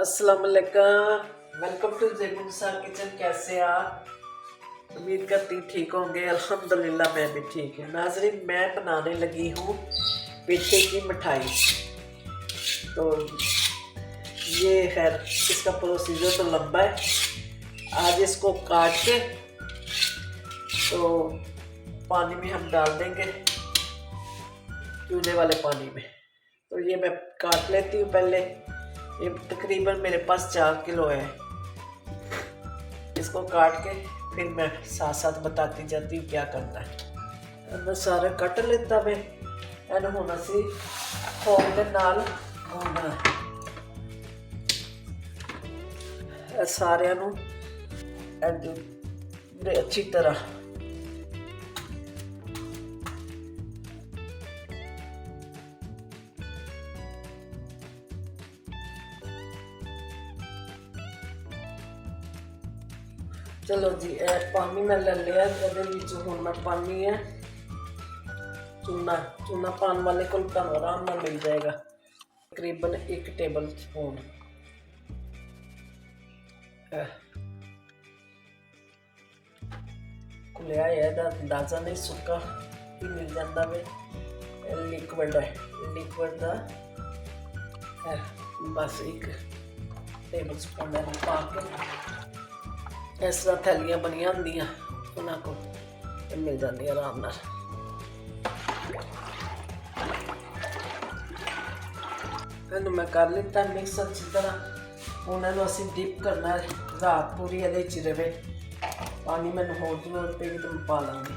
अस्सलाम वालेकुम, welcome to ज़ैनुन्निसा kitchen. कैसे आप? उम्मीद करती हूँ ठीक होंगे। अल्हम्दुलिल्लाह मैं भी ठीक हूँ। नाज़रीन, मैं बनाने लगी हूँ पेठे की मिठाई। तो ये खैर इसका प्रोसीजर तो लंबा है। आज इसको काट के तो पानी में हम डाल देंगे, चूल्हे वाले पानी में। तो ये मैं काट लेती हूँ पहले। ये तकरीबन मेरे पास 4 किलो है। इसको काट के फिर मैं साथ साथ बताती जाती हूँ क्या करना है। मैं सारे कट लेता मैं एन होना सी फोक के नाल होना है सारे अच्छी तरह चलो जी। पानी मैं ले लिया। हूँ मैं पानी है चूना चूना पान वाले को आराम में मिल जाएगा। तकरीबन 1 टेबल स्पून खुलिया है। अंदाजा नहीं सुक्का ही मिल जाता वे। लिक्विड है, लिक्विड का बस 1 टेबल स्पून पा के इस तरह थैलियां बनिया होंदियां उन्हां को मिल जाती आराम नाल। इन्हूं मैं कर लिता मिक्स अच्छी तरह। हुण इहनूं असीं डिप करना है। रात पूरी इहदे च रहे। पानी मैनूं होर जरूरत पेगी तो मैं पा लांगी।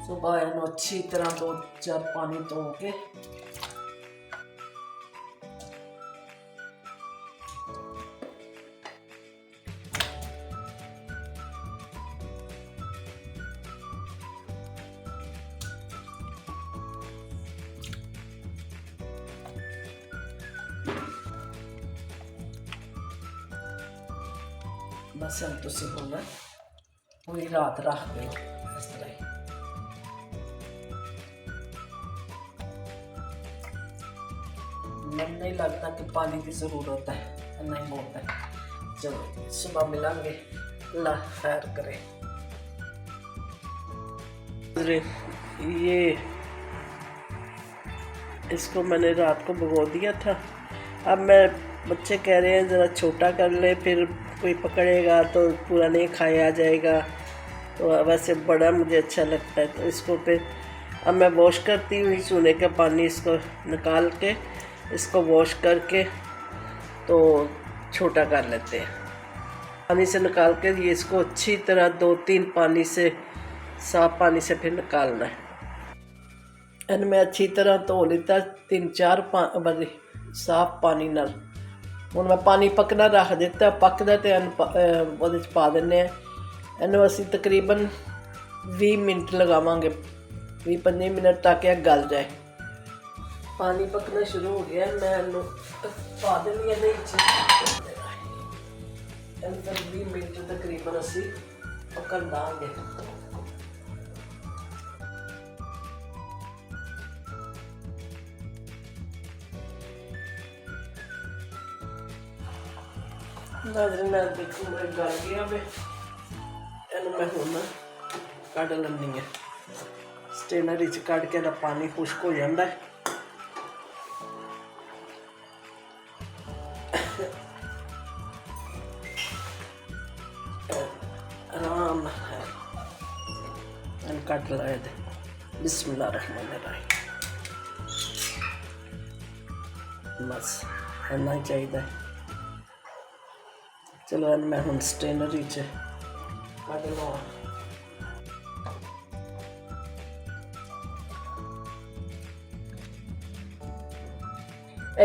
सुबह इहनूं अच्छी तरह 2-4 पानी धो के बस हम तुसी होना पूरी रात रख दो इस तरह ही। मन नहीं लगता कि पानी की ज़रूरत है, नहीं बहुत है। चलो सुबह मिलेंगे, अल्लाह खैर करे। ये इसको मैंने रात को भिगो दिया था। अब मैं बच्चे कह रहे हैं ज़रा छोटा कर ले, फिर कोई पकड़ेगा तो पूरा नहीं खाया जाएगा। तो वैसे बड़ा मुझे अच्छा लगता है। तो इसको फिर अब मैं वॉश करती हूँ चूने का पानी इसको निकाल के, इसको वॉश करके तो छोटा कर लेते हैं। पानी से निकाल के ये इसको अच्छी तरह 2-3 पानी से साफ पानी से फिर निकालना है। इन मैं अच्छी तरह धो लिता 3-4 बारी साफ पानी नाल। हुण मैं पानी पकना रख दिता। पकदा तो उहदे च पा दिन्ने आ। इहनूं असीं तकरीबन 20 मिनट लगावांगे, 20-25 मिनट तक यह गल जाए। पानी पकना शुरू हो गया। मैं इहनूं पा दिन्नी इहदे च। 20 मिनट तकरीबन असीं पकन दांगे। नाज़रीन, मैं देखूँ मैं गल गया वे। इहनूं मैं हुण कढ़ लैनी है। स्टेनर च कढ़ के ना पानी खुश्क हो जाता है। आराम कट लाए दे। बिस्मिल्लाह रहमान रहीम। बस इन्ना ही चाहिए। चलो मैं हुण स्टेनर च कढ़ लवां।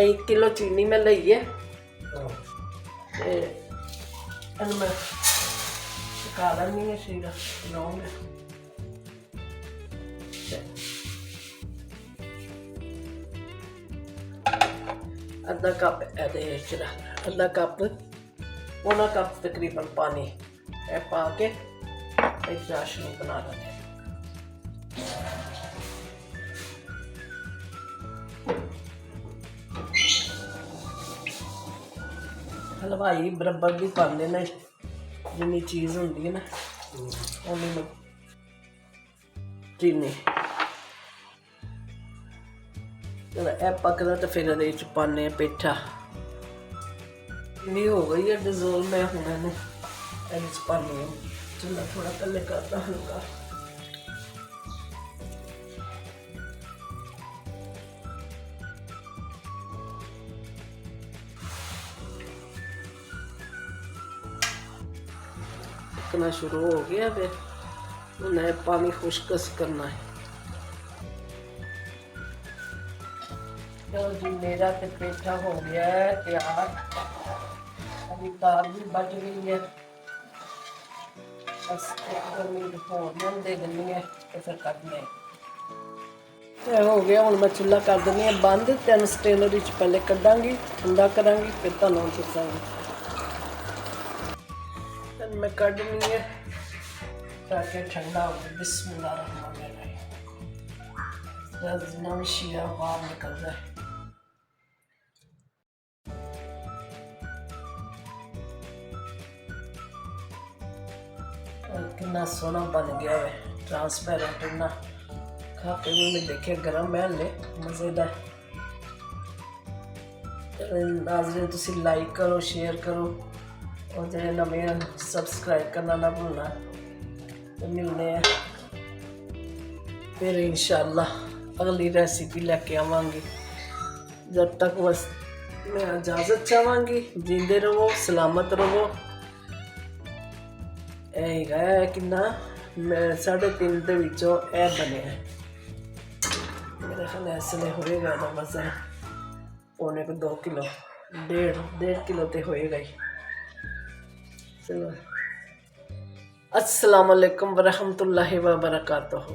1 किलो चीनी मैं लई है। मैं सुका लैनी है शीरा लौंग। आधा कप आधा कप पौना कप तकरीबन पानी पा के एक चाशनी बना लेंगे। ਹਲਵਾਈ ਬਰਾਬਰ ਦੀ ਪਾਉਂਦੇ ਨੇ, ਜਿੰਨੀ ਚੀਜ਼ ਹੁੰਦੀ ਹੈ ਨਾ ਉਨੀ ਨੂੰ ਚੀਨੀ। ਜਦੋਂ ਇਹ ਪੱਕਦਾ ਤਾਂ ਫਿਰ ਇਹਦੇ ਵਿੱਚ ਪਾਉਂਦੇ ਹਾਂ ਪੇਠਾ। ਨਹੀਂ ਹੋ ਗਈ ਹੈ ਡਿਜ਼ੋਲ, ਮੈਂ ਹੁਣ ਇਹਨੂੰ ਇਹਦੇ ਵਿੱਚ ਪਾਉਂਦੀ ਹਾਂ। ਚੁੱਲ੍ਹਾ ਥੋੜਾ ਪਹਿਲੇ ਕਰਦਾ ਹਲਕਾ। पकना शुरू हो गया, फिर उन्हें पानी खुश्क करना है। चलो जी मेरा तो पेठा हो गया है तैयार। अभी दाल भी बच गई है, बस एक मिनट होर दे देनी है तो फिर कटने हो गया। हूँ मैं चूल्हा कर देनी है बंद, तेन स्टेनर पहले कड्डांगी, ठंडा करांगी, फिर तुहानूं दसांगी। मैं कढ़नी है ताकि ठंडा हो जाए। बिस्मिल्लाहिर्रहमानिर्रहीम। जितना भी शीरा बाहर निकल जाए। कितना सोना बन गया है, ट्रांसपेरेंट। इन्ना खा के भी मैं देखे गर्म है ले मज़ेदार। नाज़रीन तुसी लाइक करो, शेयर करो और जो नवे सबसक्राइब करना ना भूलना। तो मिलने हैं फिर इंशाल्लाह अगली रेसिपी लेके आवांगी। जब तक बस मैं इजाज़त चाहवांगी। जींदे रहो, सलामत रहो। है कि ना मैं 3.5 ਦੇ ਵਿੱਚੋਂ ਇਹ ਬਣਿਆ। मेरे ख्याल इसलिए होएगा ना वजन पौने को 2 किलो, डेढ़ किलो तो होएगा ही। चलो अस्सलाम वालेकुम वरहमतुल्लाहि व बरकातहू।